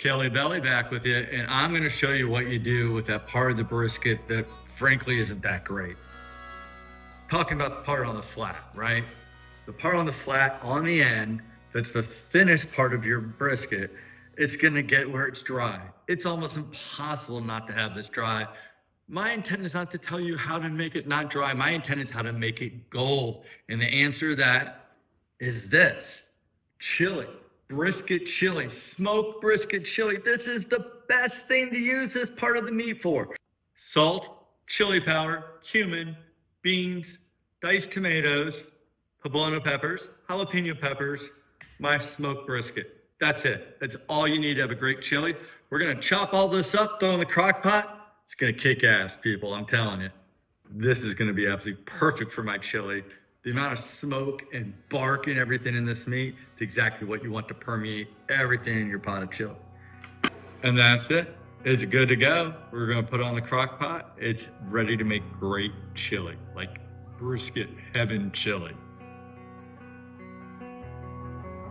Kelly Belly back with you, and I'm going to show you what you do with that part of the brisket that frankly isn't that great. Talking about the part on the flat, right? The part on the flat on the end, that's the thinnest part of your brisket, it's going to get where it's dry. It's almost impossible not to have this dry. My intent is not to tell you how to make it not dry. My intent is how to make it gold. And the answer to that is this: chili. Brisket chili, smoked brisket chili. This is the best thing to use this part of the meat for. Salt, chili powder, cumin, beans, diced tomatoes, poblano peppers, jalapeno peppers, my smoked brisket. That's it. That's all you need to have a great chili. We're gonna chop all this up, throw in the crock pot. It's gonna kick ass, people, I'm telling you. This is gonna be absolutely perfect for my chili. The amount of smoke and bark and everything in this meat, it's exactly what you want to permeate everything in your pot of chili. And that's it. It's good to go. We're gonna put it on the crock pot. It's ready to make great chili, like brisket heaven chili.